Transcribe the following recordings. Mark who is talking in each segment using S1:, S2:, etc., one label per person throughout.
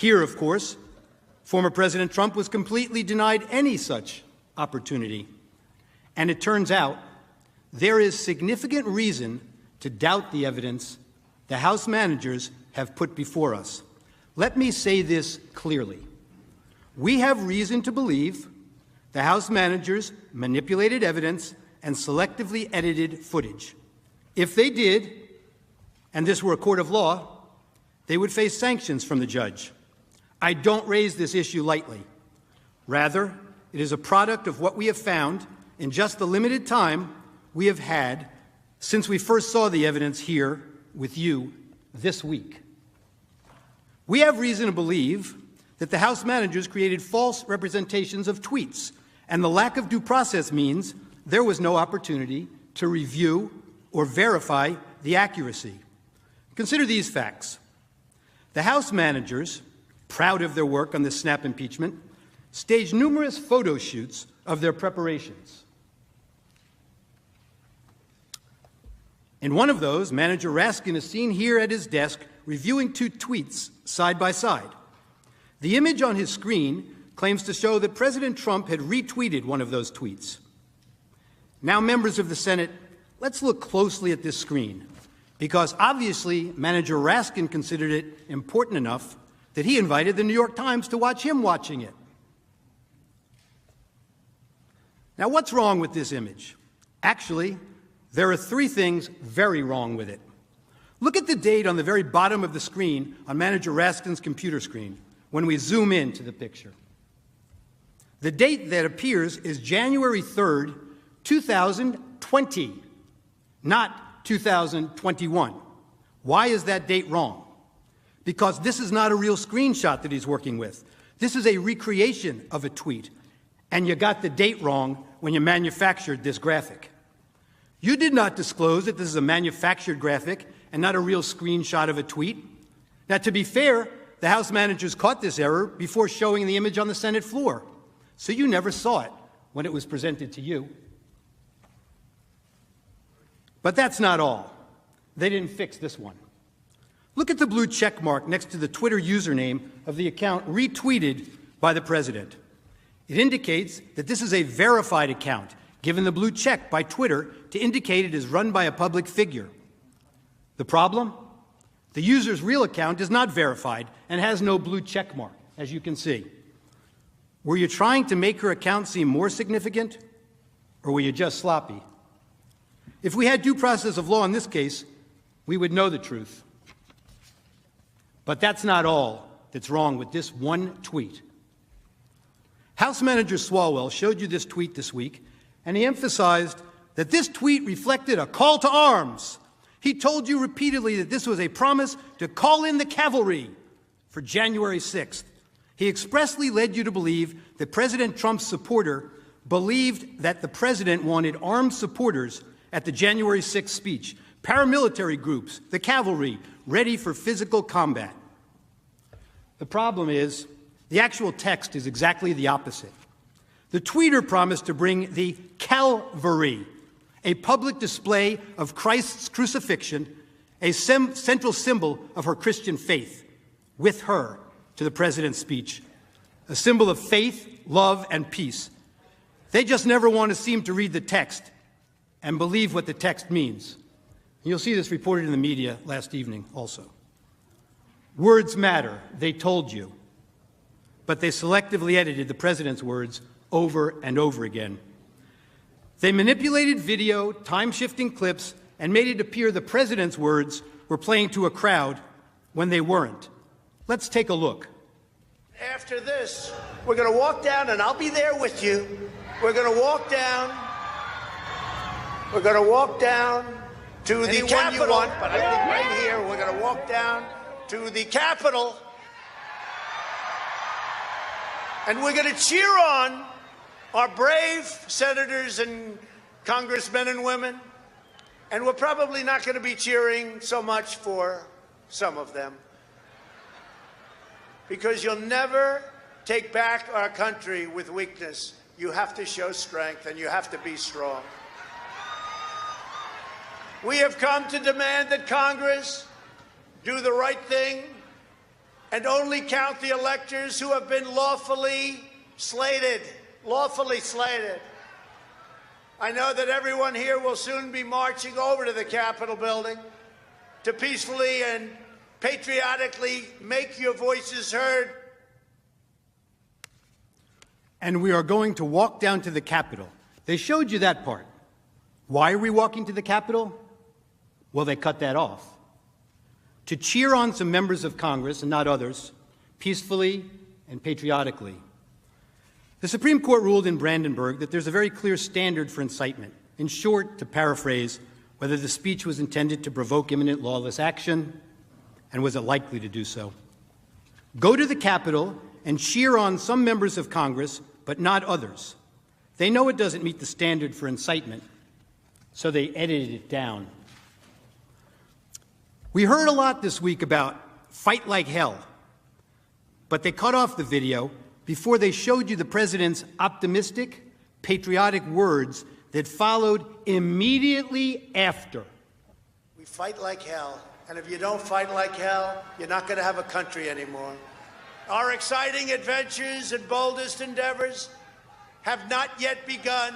S1: Here, of course, former President Trump was completely denied any such opportunity. And it turns out there is significant reason to doubt the evidence the House managers have put before us. Let me say this clearly. We have reason to believe the House managers manipulated evidence and selectively edited footage. If they did, and this were a court of law, they would face sanctions from the judge. I don't raise this issue lightly. Rather, it is a product of what we have found in just the limited time we have had since we first saw the evidence here with you this week. We have reason to believe that the House managers created false representations of tweets, and the lack of due process means there was no opportunity to review or verify the accuracy. Consider these facts. The House managers, proud of their work on the snap impeachment, staged numerous photo shoots of their preparations. In one of those, Manager Raskin is seen here at his desk reviewing two tweets side by side. The image on his screen claims to show that President Trump had retweeted one of those tweets. Now, members of the Senate, let's look closely at this screen, because obviously Manager Raskin considered it important enough that he invited the New York Times to watch him watching it. Now, what's wrong with this image? Actually, there are three things very wrong with it. Look at the date on the very bottom of the screen on Manager Raskin's computer screen when we zoom into the picture. The date that appears is January 3rd, 2020, not 2021. Why is that date wrong? Because this is not a real screenshot that he's working with. This is a recreation of a tweet, and you got the date wrong when you manufactured this graphic. You did not disclose that this is a manufactured graphic and not a real screenshot of a tweet. Now, to be fair, the House managers caught this error before showing the image on the Senate floor, so you never saw it when it was presented to you. But that's not all. They didn't fix this one. Look at the blue check mark next to the Twitter username of the account retweeted by the president. It indicates that this is a verified account, given the blue check by Twitter to indicate it is run by a public figure. The problem? The user's real account is not verified and has no blue check mark, as you can see. Were you trying to make her account seem more significant, or were you just sloppy? If we had due process of law in this case, we would know the truth. But that's not all that's wrong with this one tweet. House Manager Swalwell showed you this tweet this week, and he emphasized that this tweet reflected a call to arms. He told you repeatedly that this was a promise to call in the cavalry for January 6th. He expressly led you to believe that President Trump's supporter believed that the president wanted armed supporters at the January 6th speech, paramilitary groups, the cavalry, ready for physical combat. The problem is, the actual text is exactly the opposite. The tweeter promised to bring the Calvary, a public display of Christ's crucifixion, a central symbol of her Christian faith, with her to the president's speech, a symbol of faith, love, and peace. They just never want to seem to read the text and believe what the text means. You'll see this reported in the media last evening also. Words matter, they told you, but they selectively edited the president's words over and over again. They manipulated video, time-shifting clips, and made it appear the president's words were playing to a crowd when they weren't. Let's take a look.
S2: After this, we're going to walk down, and I'll be there with you. We're going to walk down. We're going to walk down to the Capitol. You want, but I think right here, we're going to walk down to the Capitol, and we're going to cheer on our brave senators and congressmen and women, and we're probably not going to be cheering so much for some of them, because you'll never take back our country with weakness. You have to show strength, and you have to be strong. We have come to demand that Congress do the right thing and only count the electors who have been lawfully slated. Lawfully slated. I know that everyone here will soon be marching over to the Capitol building to peacefully and patriotically make your voices heard.
S1: And we are going to walk down to the Capitol. They showed you that part. Why are we walking to the Capitol? Well, they cut that off. To cheer on some members of Congress, and not others, peacefully and patriotically. The Supreme Court ruled in Brandenburg that there's a very clear standard for incitement. In short, to paraphrase, whether the speech was intended to provoke imminent lawless action, and was it likely to do so. Go to the Capitol and cheer on some members of Congress, but not others. They know it doesn't meet the standard for incitement, so they edited it down. We heard a lot this week about fight like hell, but they cut off the video before they showed you the president's optimistic, patriotic words that followed immediately after.
S2: We fight like hell, and if you don't fight like hell, you're not going to have a country anymore. Our exciting adventures and boldest endeavors have not yet begun.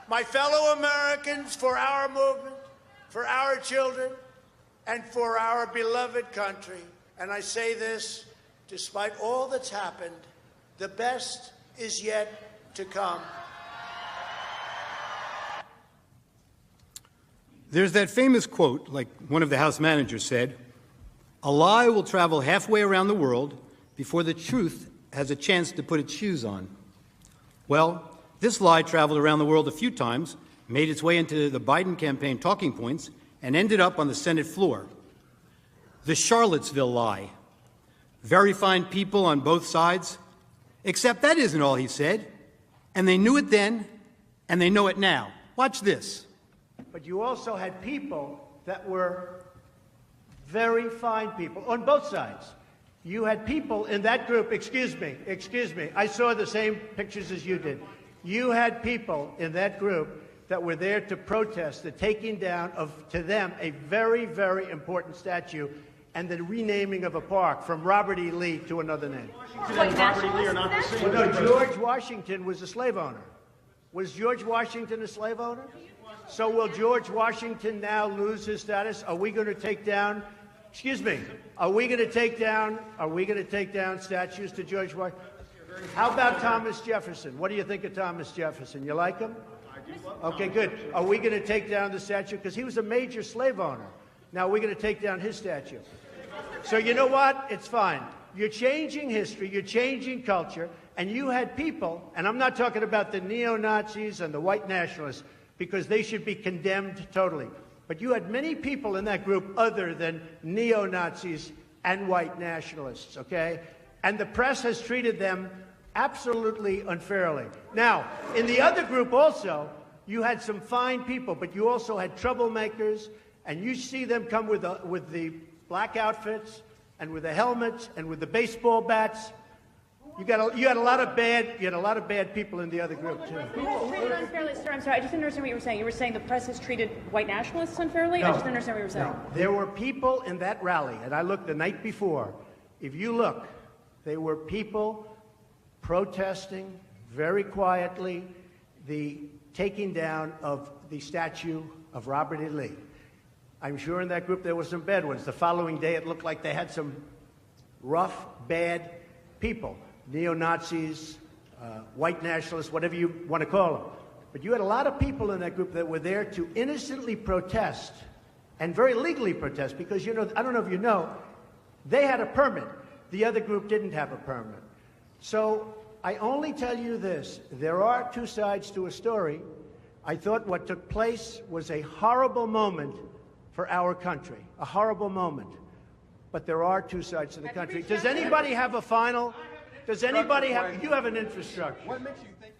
S2: My fellow Americans, for our movement, for our children, and for our beloved country, and I say this despite all that's happened, the best is yet to come.
S1: There's that famous quote, like one of the House managers said, "A lie will travel halfway around the world before the truth has a chance to put its shoes on." Well, this lie traveled around the world a few times, made its way into the Biden campaign talking points, and ended up on the Senate floor. The Charlottesville lie. Very fine people on both sides, except that isn't all he said. And they knew it then, and they know it now. Watch this.
S2: But you also had people that were very fine people on both sides. You had people in that group, excuse me, I saw the same pictures as you did. You had people in that group that were there to protest the taking down of, to them, a very, very important statue and the renaming of a park from Robert E. Lee to another name.
S3: Robert E. Lee are not the same.
S2: Well, no, George Washington was a slave owner. Was George Washington a slave owner? So will George Washington now lose his status? Are we going to take down, excuse me, are we going to take down statues to George Washington? How about Thomas Jefferson? What do you think of Thomas Jefferson? You like him? Okay, good. Are we going to take down the statue? Because he was a major slave owner. Now we're going to take down his statue. So you know what? It's fine. You're changing history, you're changing culture, and you had people, and I'm not talking about the neo-Nazis and the white nationalists, because they should be condemned totally. But you had many people in that group other than neo-Nazis and white nationalists, okay? And the press has treated them absolutely unfairly. Now, in the other group also, you had some fine people, but you also had troublemakers, and you see them come with the black outfits and with the helmets and with the baseball bats. You had a lot of bad people in the other group too.
S3: Who has treated unfairly, sir? I'm sorry, I just didn't understand what you were saying. You were saying the press has treated white nationalists unfairly?
S2: No.
S3: I just didn't understand what you were saying.
S2: No. There were people in that rally, and I looked the night before. If you look, there were people protesting very quietly the taking down of the statue of Robert E. Lee. I'm sure in that group there were some bad ones. The following day it looked like they had some rough, bad people. Neo-Nazis, white nationalists, whatever you want to call them. But you had a lot of people in that group that were there to innocently protest, and very legally protest, because, you know, I don't know if you know, they had a permit. The other group didn't have a permit. So I only tell you this. There are two sides to a story. I thought what took place was a horrible moment for our country, a horrible moment. But there are two sides to the country. Does anybody have a final? Does anybody have? You have an infrastructure.
S4: What makes you think?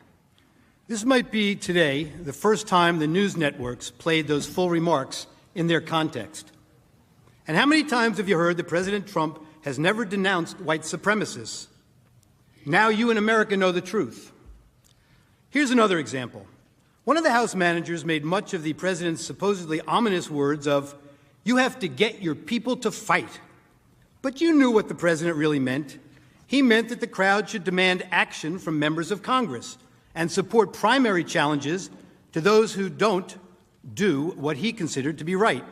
S1: This might be today the first time the news networks played those full remarks in their context. And how many times have you heard that President Trump has never denounced white supremacists? Now you in America know the truth. Here's another example. One of the House managers made much of the president's supposedly ominous words of, "You have to get your people to fight." But you knew what the president really meant. He meant that the crowd should demand action from members of Congress and support primary challenges to those who don't do what he considered to be right.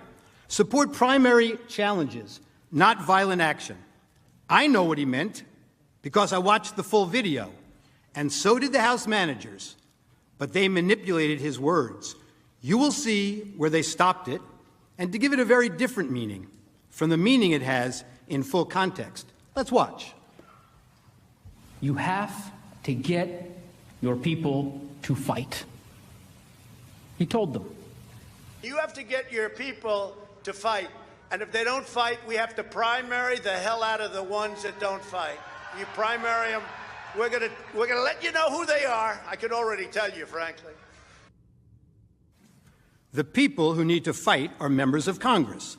S1: Support primary challenges, not violent action. I know what he meant because I watched the full video, and so did the House managers, but they manipulated his words. You will see where they stopped it, and to give it a very different meaning from the meaning it has in full context. Let's watch.
S4: You have to get your people to fight. He told them.
S2: You have to get your people to fight. And if they don't fight, we have to primary the hell out of the ones that don't fight. You primary them, we're gonna let you know who they are. I can already tell you, frankly.
S1: The people who need to fight are members of Congress.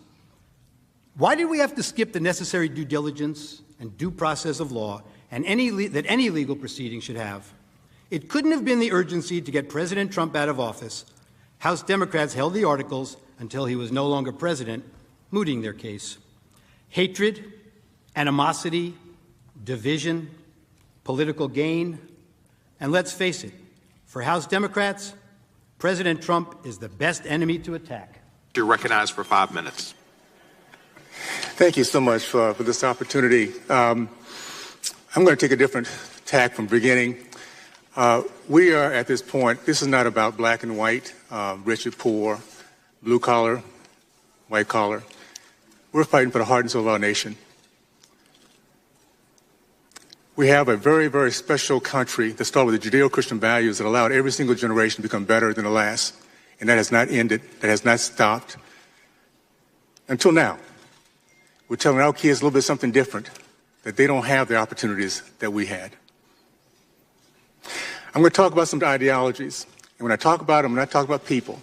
S1: Why did we have to skip the necessary due diligence and due process of law and that any legal proceeding should have? It couldn't have been the urgency to get President Trump out of office. House Democrats held the articles until he was no longer president, mooting their case. Hatred, animosity, division, political gain, and let's face it, for House Democrats, President Trump is the best enemy to attack.
S5: You're recognized for 5 minutes.
S6: Thank you so much for this opportunity. I'm going to take a different tack from beginning. We are at this point, this is not about black and white, rich and poor, blue collar, white collar. We're fighting for the heart and soul of our nation. We have a very, very special country that started with the Judeo-Christian values that allowed every single generation to become better than the last. And that has not ended, that has not stopped. Until now, we're telling our kids a little bit something different, that they don't have the opportunities that we had. I'm going to talk about some ideologies. And when I talk about them, I'm not talking about people.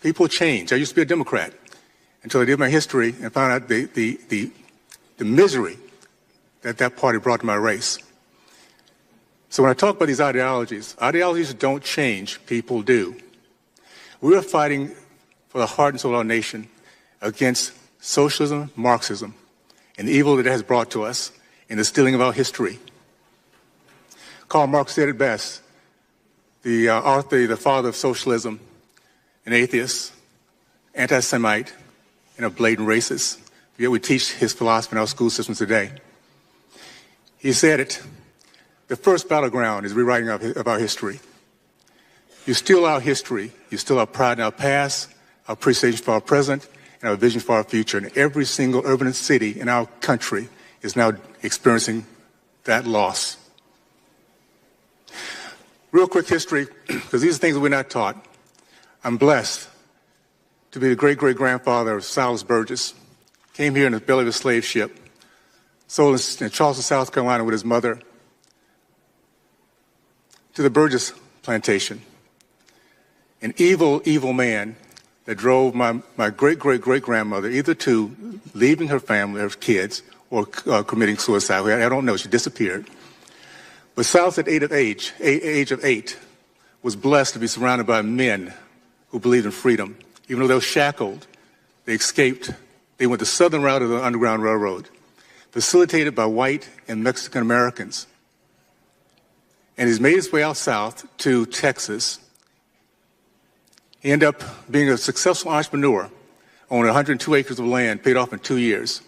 S6: People change. I used to be a Democrat until I did my history and found out the misery that party brought to my race. So when I talk about these ideologies don't change, people do. We are fighting for the heart and soul of our nation against socialism, Marxism, and the evil that it has brought to us in the stealing of our history. Karl Marx said it best, the father of socialism, an atheist, anti-Semite, and a blatant racist. Yet we teach his philosophy in our school systems today. He said it, the first battleground is rewriting of our history. You steal our history, you steal our pride in our past, our appreciation for our present, and our vision for our future. And every single urban city in our country is now experiencing that loss. Real quick history, because these are things that we're not taught. I'm blessed to be the great-great-grandfather of Silas Burgess. Came here in the belly of a slave ship, sold in Charleston, South Carolina with his mother to the Burgess plantation. An evil, evil man that drove my great-great-great-grandmother either to leaving her family, her kids, or committing suicide. I don't know, she disappeared. But Silas at age of eight, was blessed to be surrounded by men who believed in freedom. Even though they were shackled, they escaped. They went the southern route of the Underground Railroad, facilitated by white and Mexican Americans. And he's made his way out south to Texas. He ended up being a successful entrepreneur, owned 102 acres of land, paid off in 2 years.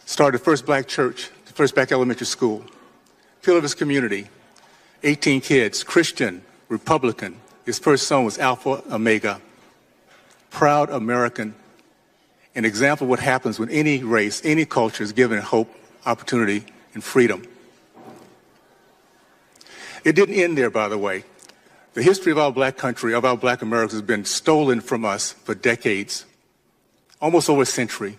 S6: Started the first black church, the first black elementary school. Pillar of his community, 18 kids, Christian, Republican. His first son was Alpha Omega. Proud American. An example of what happens when any race, any culture is given hope, opportunity, and freedom. It didn't end there, by the way. The history of our black country, of our black Americans, has been stolen from us for decades, almost over a century.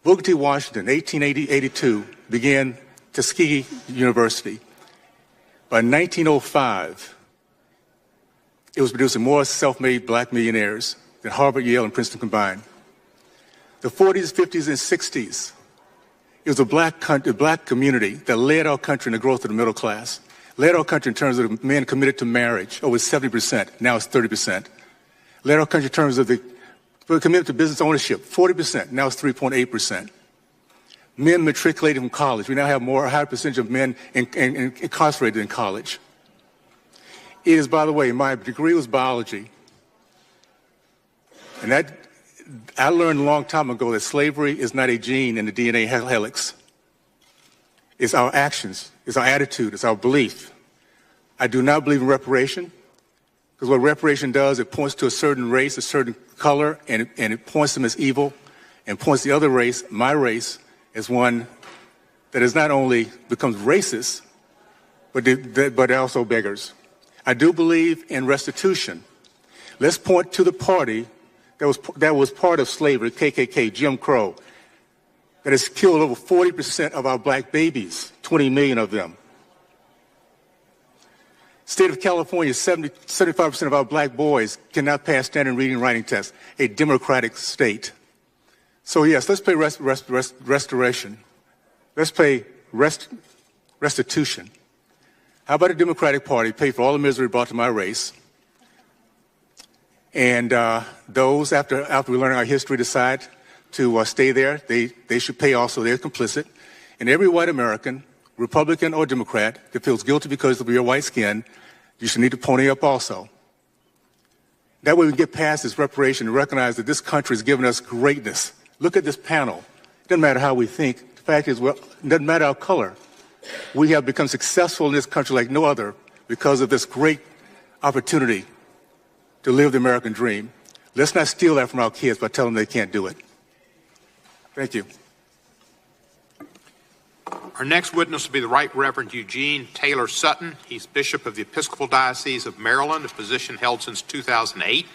S6: Booker T. Washington, 1882, began Tuskegee University. By 1905, it was producing more self-made black millionaires than Harvard, Yale, and Princeton combined. The 40s, 50s, and 60s, it was a black community that led our country in the growth of the middle class, led our country in terms of men committed to marriage, over 70%, now it's 30%. Led our country in terms of the For the commitment to business ownership, 40%, now it's 3.8%. Men matriculated from college. We now have a higher percentage of men incarcerated in college. It is, by the way, my degree was biology. And that I learned a long time ago that slavery is not a gene in the DNA helix. It's our actions, it's our attitude, it's our belief. I do not believe in reparation, because what reparation does, it points to a certain race, a certain color, and it points them as evil, and points the other race, my race, as one that is not only becomes racist, but also beggars. I do believe in restitution. Let's point to the party that was part of slavery, KKK, Jim Crow, that has killed over 40% of our black babies, 20 million of them. State of California, 75% of our black boys cannot pass standard reading and writing tests, a democratic state. So yes, let's pay restoration. Let's pay restitution. How about a Democratic Party pay for all the misery brought to my race? And those, after we learn our history, decide to stay there, they should pay also. They're complicit. And every white American, Republican or Democrat, that feels guilty because of your white skin, you should need to pony up also. That way we can get past this reparation and recognize that this country has given us greatness. Look at this panel. It doesn't matter how we think. The fact is, well, it doesn't matter our color. We have become successful in this country like no other because of this great opportunity to live the American dream. Let's not steal that from our kids by telling them they can't do it. Thank you.
S5: Our next witness will be the Right Reverend Eugene Taylor Sutton. He's Bishop of the Episcopal Diocese of Maryland, a position held since 2008.